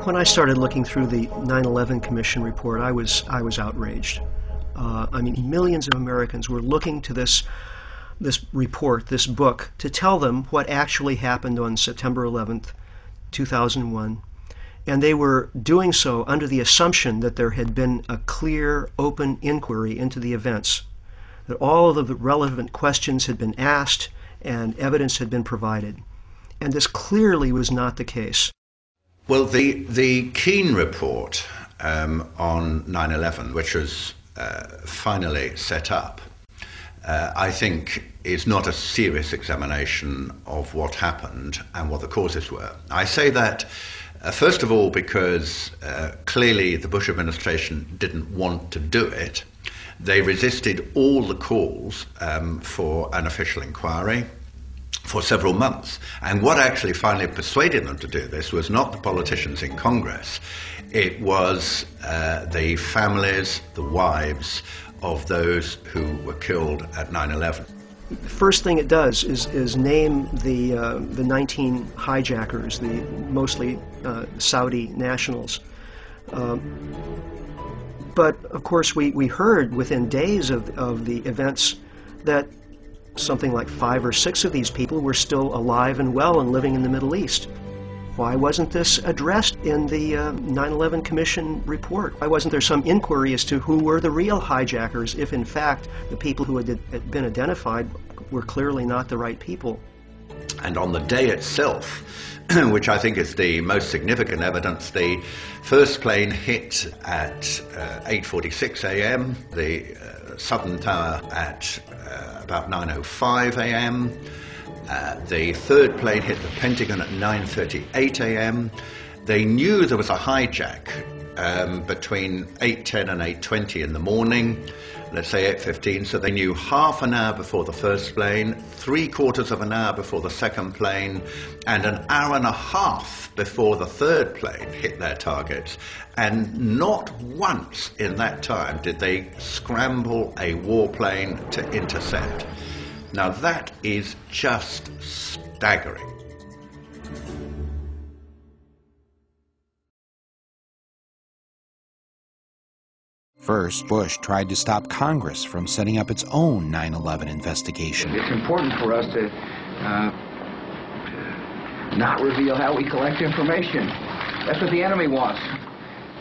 When I started looking through the 9/11 Commission report, I was outraged. I mean, millions of Americans were looking to this report, this book, to tell them what actually happened on September 11th, 2001. And they were doing so under the assumption that there had been a clear, open inquiry into the events, that all of the relevant questions had been asked and evidence had been provided. And this clearly was not the case. Well, the Keane report on 9/11, which was finally set up, I think is not a serious examination of what happened and what the causes were. I say that, first of all, because clearly the Bush administration didn't want to do it. They resisted all the calls for an official inquiry for several months. And what actually finally persuaded them to do this was not the politicians in Congress. It was the families, the wives of those who were killed at 9/11. The first thing it does is name the 19 hijackers, the mostly Saudi nationals. But of course we heard within days of the events that something like 5 or 6 of these people were still alive and well and living in the Middle East. Why wasn't this addressed in the 9/11 Commission report? Why wasn't there some inquiry as to who were the real hijackers if in fact the people who had been identified were clearly not the right people? And on the day itself, which I think is the most significant evidence, the first plane hit at 8:46 a.m., the Southern Tower at about 9:05 a.m., the third plane hit the Pentagon at 9:38 a.m. They knew there was a hijack between 8:10 and 8:20 in the morning, let's say 8:15, so they knew half an hour before the first plane, 3/4 of an hour before the second plane, and an hour and a half before the third plane hit their targets. And not once in that time did they scramble a warplane to intercept. Now that is just staggering. First, Bush tried to stop Congress from setting up its own 9/11 investigation. It's important for us to not reveal how we collect information. That's what the enemy wants.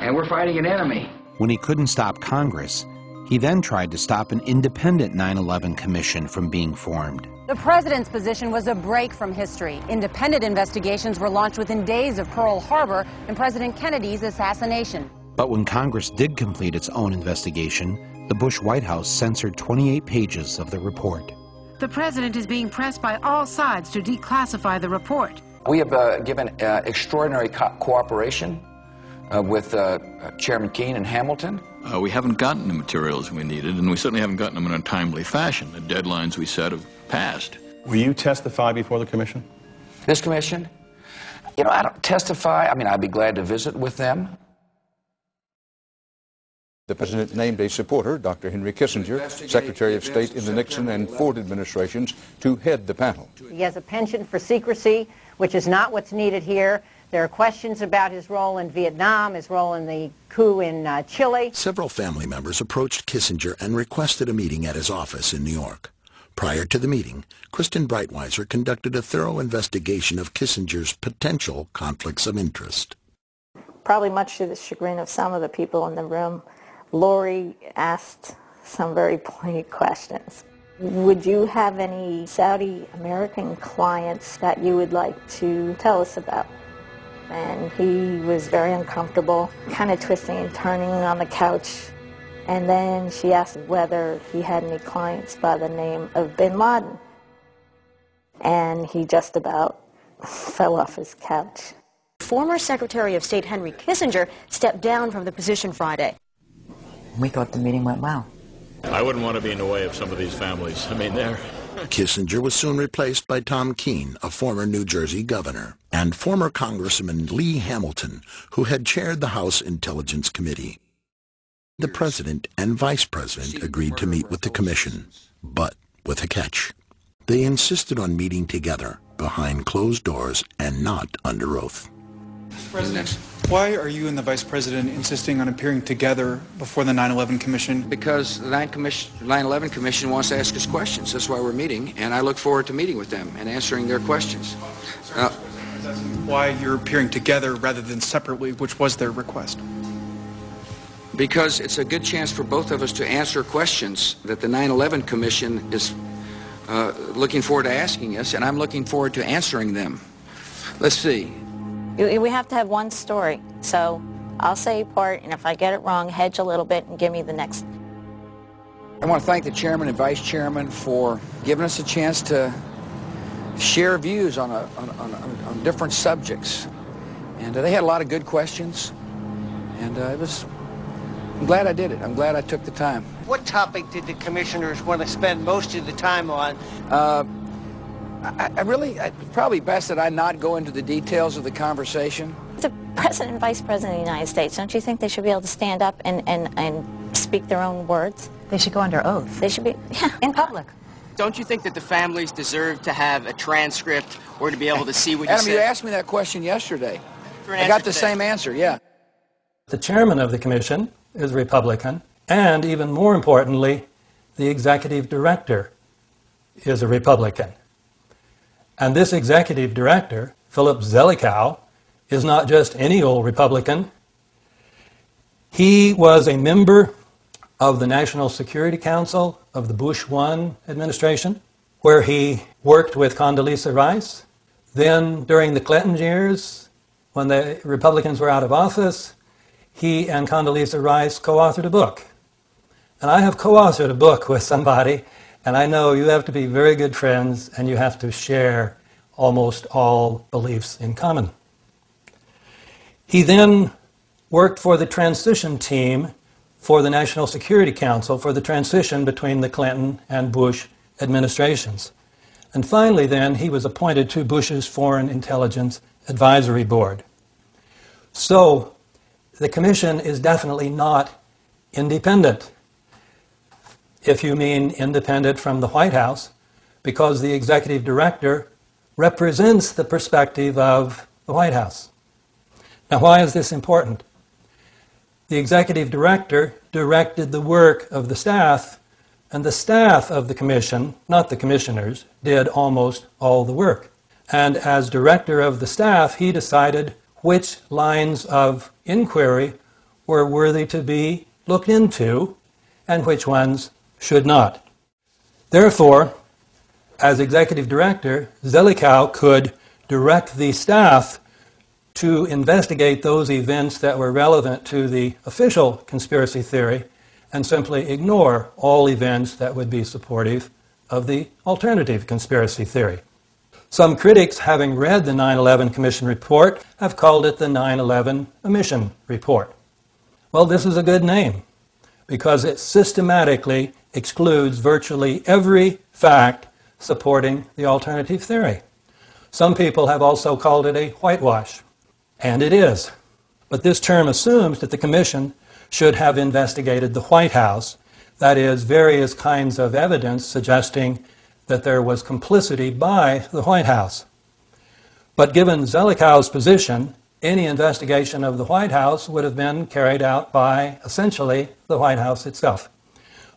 And we're fighting an enemy. When he couldn't stop Congress, he then tried to stop an independent 9/11 commission from being formed. The president's position was a break from history. Independent investigations were launched within days of Pearl Harbor and President Kennedy's assassination. But when Congress did complete its own investigation, the Bush White House censored 28 pages of the report. The president is being pressed by all sides to declassify the report. We have given extraordinary cooperation with Chairman Keane and Hamilton. We haven't gotten the materials we needed, and we certainly haven't gotten them in a timely fashion. The deadlines we set have passed. Will you testify before the commission? This commission? You know, I don't testify. I mean, I'd be glad to visit with them. The president named a supporter, Dr. Henry Kissinger, Secretary of State in the Nixon and Ford administrations, to head the panel. He has a penchant for secrecy, which is not what's needed here. There are questions about his role in Vietnam, his role in the coup in Chile. Several family members approached Kissinger and requested a meeting at his office in New York. Prior to the meeting, Kristen Breitweiser conducted a thorough investigation of Kissinger's potential conflicts of interest. Probably much to the chagrin of some of the people in the room, Lori asked some very pointed questions. Would you have any Saudi American clients that you would like to tell us about? And he was very uncomfortable, kind of twisting and turning on the couch. And then she asked whether he had any clients by the name of bin Laden. And he just about fell off his couch. Former Secretary of State Henry Kissinger stepped down from the position Friday. We thought the meeting went well. I wouldn't want to be in the way of some of these families. I mean, they're... Kissinger was soon replaced by Tom Keene, a former New Jersey governor, and former Congressman Lee Hamilton, who had chaired the House Intelligence Committee. The president and vice president agreed to meet with the commission, but with a catch. They insisted on meeting together behind closed doors and not under oath. President, why are you and the Vice President insisting on appearing together before the 9/11 Commission? Because the 9/11 Commission wants to ask us questions. That's why we're meeting, and I look forward to meeting with them and answering their questions. Why you're appearing together rather than separately, which was their request? Because it's a good chance for both of us to answer questions that the 9/11 Commission is looking forward to asking us, and I'm looking forward to answering them. Let's see. We have to have one story, so I'll say part, and if I get it wrong, hedge a little bit and give me the next. I want to thank the chairman and vice chairman for giving us a chance to share views on different subjects. And they had a lot of good questions, and I'm glad I did it. I'm glad I took the time. What topic did the commissioners want to spend most of the time on? It's probably best that I not go into the details of the conversation. The President and Vice President of the United States, don't you think they should be able to stand up and speak their own words? They should go under oath. They should be, yeah. In public. Don't you think that the families deserve to have a transcript or to be able to see what you Adam, said? you asked me that question yesterday. I got the same answer, yeah. The chairman of the commission is a Republican, and even more importantly, the executive director is a Republican. And this executive director, Philip Zelikow, is not just any old Republican. He was a member of the National Security Council of the Bush I administration, where he worked with Condoleezza Rice. Then, during the Clinton years, when the Republicans were out of office, he and Condoleezza Rice co-authored a book. And I have co-authored a book with somebody, and I know you have to be very good friends, and you have to share almost all beliefs in common. He then worked for the transition team for the National Security Council for the transition between the Clinton and Bush administrations. And finally then, he was appointed to Bush's Foreign Intelligence Advisory Board. So, the commission is definitely not independent, if you mean independent from the White House, because the executive director represents the perspective of the White House. Now, why is this important? The executive director directed the work of the staff, and the staff of the commission, not the commissioners, did almost all the work. And as director of the staff, he decided which lines of inquiry were worthy to be looked into and which ones should not. Therefore, as executive director, Zelikow could direct the staff to investigate those events that were relevant to the official conspiracy theory and simply ignore all events that would be supportive of the alternative conspiracy theory. Some critics, having read the 9/11 Commission report, have called it the 9/11 Omission Report. Well, this is a good name because it systematically excludes virtually every fact supporting the alternative theory. Some people have also called it a whitewash, and it is. But this term assumes that the Commission should have investigated the White House, that is, various kinds of evidence suggesting that there was complicity by the White House. But given Zelikow's position, any investigation of the White House would have been carried out by, essentially, the White House itself.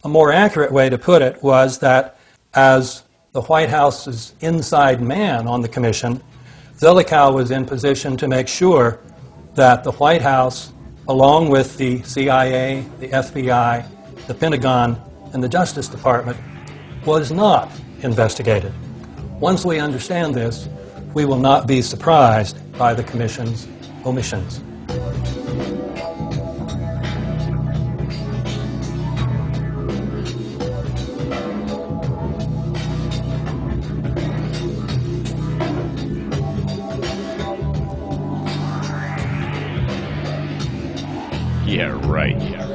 A more accurate way to put it was that as the White House's inside man on the Commission, Zelikow was in position to make sure that the White House, along with the CIA, the FBI, the Pentagon, and the Justice Department, was not investigated. Once we understand this, we will not be surprised by the Commission's omissions. Yeah, right.